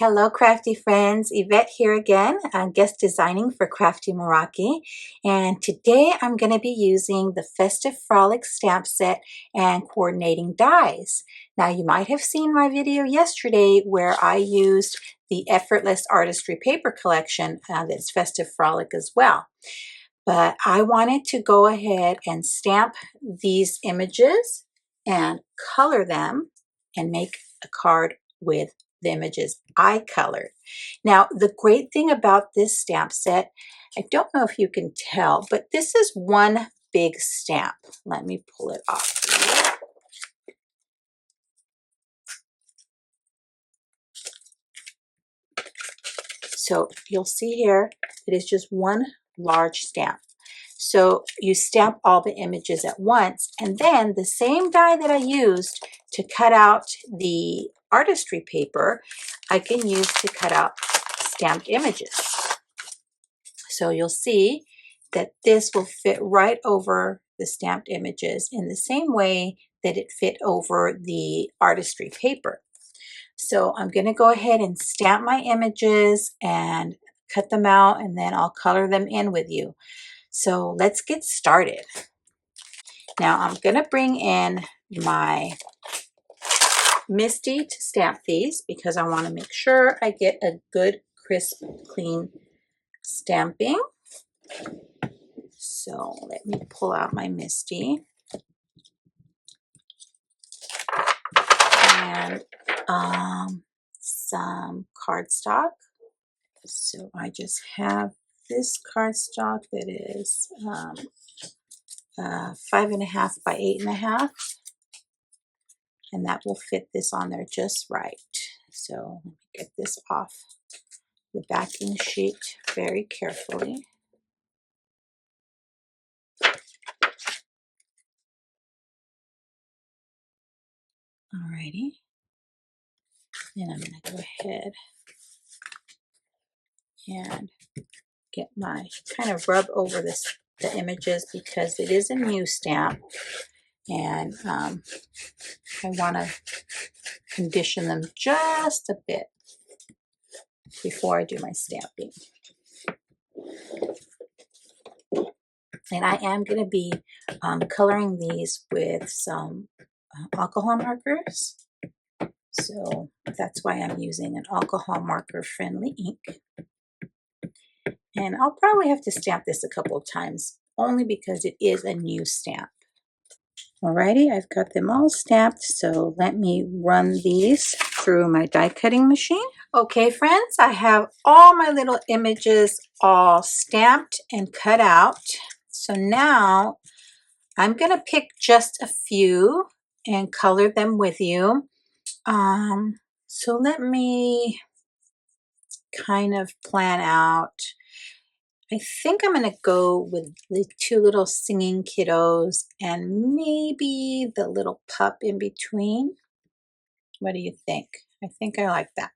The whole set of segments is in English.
Hello crafty friends, Yvette here again, guest designing for Crafty Meraki, and today I'm going to be using the Festive Frolic stamp set and coordinating dies. Now you might have seen my video yesterday where I used the Effortless Artistry paper collection that's Festive Frolic as well. But I wanted to go ahead and stamp these images and color them and make a card with the images I colored. Now, the great thing about this stamp set, I don't know if you can tell, but this is one big stamp. Let me pull it off. So you'll see here, it is just one large stamp. So you stamp all the images at once, and then the same die that I used to cut out the artistry paper, I can use to cut out stamped images. So you'll see that this will fit right over the stamped images in the same way that it fit over the artistry paper. So I'm going to go ahead and stamp my images and cut them out, and then I'll color them in with you. So let's get started. Now I'm going to bring in my Misty to stamp these because I want to make sure I get a good, crisp, clean stamping. So let me pull out my Misty. And some cardstock. So I just have this cardstock that is 5.5 by 8.5, and that will fit this on there just right. So let me get this off the backing sheet very carefully. Alrighty, then I'm going to go ahead and get my kind of rub over the images because it is a new stamp, and I want to condition them just a bit before I do my stamping. And I am going to be coloring these with some alcohol markers. So that's why I'm using an alcohol marker friendly ink. And I'll probably have to stamp this a couple of times only because it is a new stamp. Alrighty, I've got them all stamped, so let me run these through my die cutting machine. Okay friends, I have all my little images all stamped and cut out. So now I'm going to pick just a few and color them with you. So let me kind of plan out. I think I'm going to go with the two little singing kiddos and maybe the little pup in between. What do you think? I think I like that.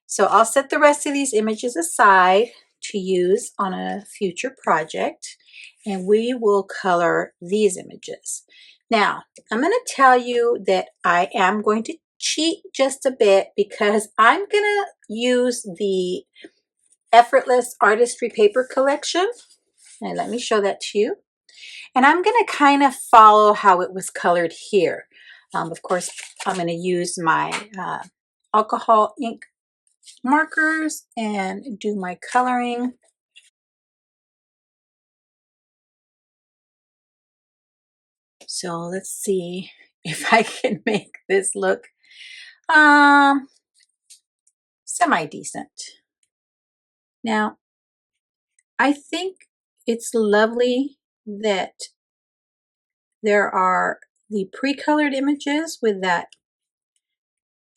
So I'll set the rest of these images aside to use on a future project, and we will color these images. Now, I'm going to tell you that I am going to cheat just a bit because I'm going to use the Effortless Artistry paper collection. And let me show that to you. And I'm going to kind of follow how it was colored here. Of course, I'm going to use my alcohol ink markers and do my coloring. So let's see if I can make this look semi-decent. Now, I think it's lovely that there are the pre-colored images with that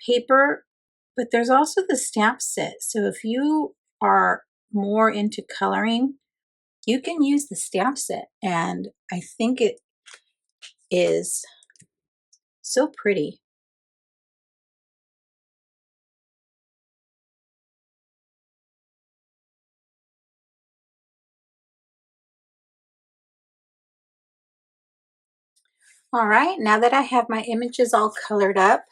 paper, but there's also the stamp set. So if you are more into coloring, you can use the stamp set, and I think it is so pretty. All right, now that I have my images all colored up,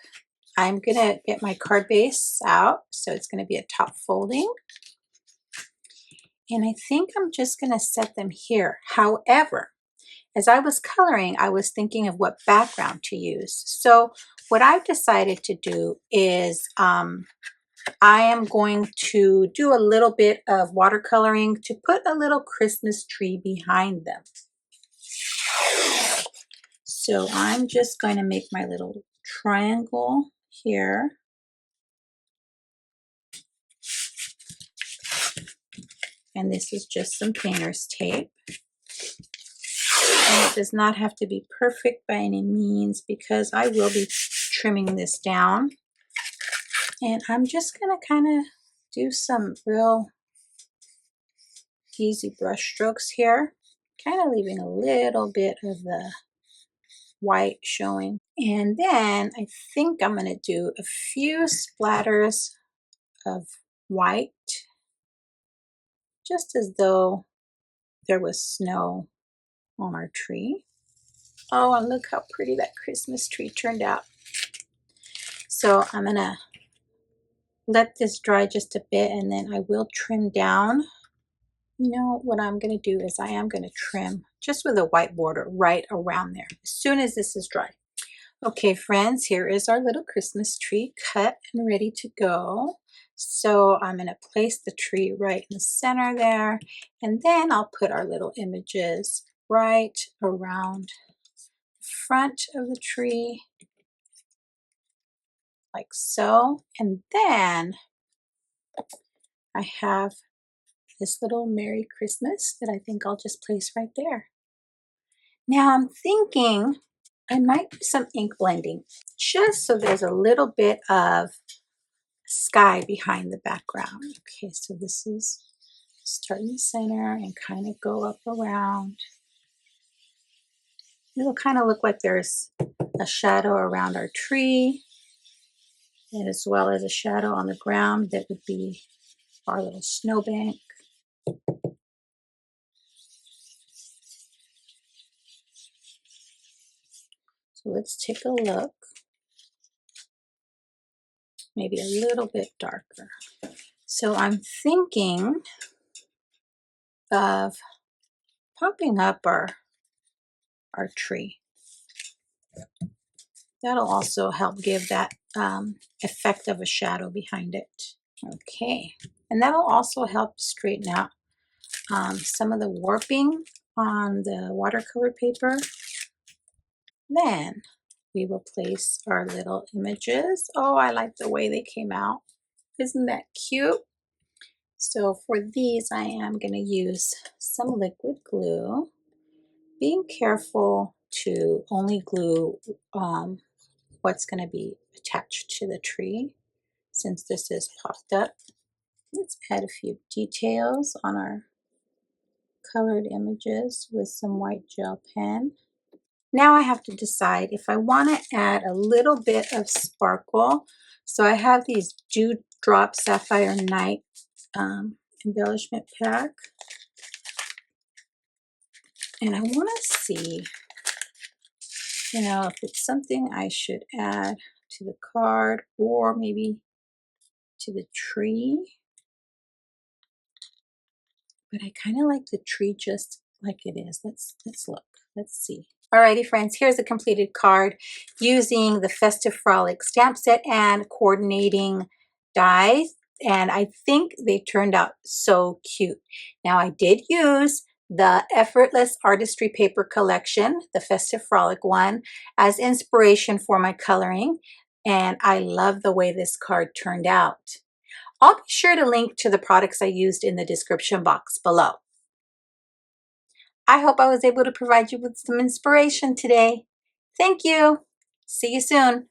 I'm gonna get my card base out. So it's gonna be a top folding. And I think I'm just gonna set them here. However, as I was coloring, I was thinking of what background to use. So what I've decided to do is I am going to do a little bit of watercoloring to put a little Christmas tree behind them. So I'm just going to make my little triangle here. And this is just some painter's tape. And it does not have to be perfect by any means because I will be trimming this down. And I'm just going to kind of do some real easy brush strokes here, kind of leaving a little bit of the white showing. And then I think I'm going to do a few splatters of white, just as though there was snow on our tree. Oh, and look how pretty that Christmas tree turned out. So I'm going to let this dry just a bit, and then I will trim down. You know what I'm going to do is I am going to trim just with a white border right around there as soon as this is dry. Okay, friends, here is our little Christmas tree cut and ready to go. So I'm going to place the tree right in the center there, and then I'll put our little images right around the front of the tree, like so. And then I have this little Merry Christmas that I think I'll just place right there. Now I'm thinking I might do some ink blending just so there's a little bit of sky behind the background. Okay, so this is start in the center and kind of go up around. It'll kind of look like there's a shadow around our tree, and as well as a shadow on the ground that would be our little snowbank. So let's take a look. Maybe a little bit darker. So I'm thinking of popping up our tree. That'll also help give that effect of a shadow behind it. Okay, and that'll also help straighten out some of the warping on the watercolor paper. Then we will place our little images. Oh, I like the way they came out. Isn't that cute? So for these, I am going to use some liquid glue. Being careful to only glue what's going to be attached to the tree, since this is puffed up. Let's add a few details on our colored images with some white gel pen. Now I have to decide if I want to add a little bit of sparkle. So I have these Dewdrop Sapphire Night embellishment pack. And I want to see, you know, if it's something I should add to the card or maybe to the tree. But I kind of like the tree just like it is. Let's look. Let's see. Alrighty, friends, here's a completed card using the Festive Frolic stamp set and coordinating dies. And I think they turned out so cute. Now, I did use the Effortless Artistry paper collection, the Festive Frolic one, as inspiration for my coloring. And I love the way this card turned out. I'll be sure to link to the products I used in the description box below. I hope I was able to provide you with some inspiration today. Thank you. See you soon.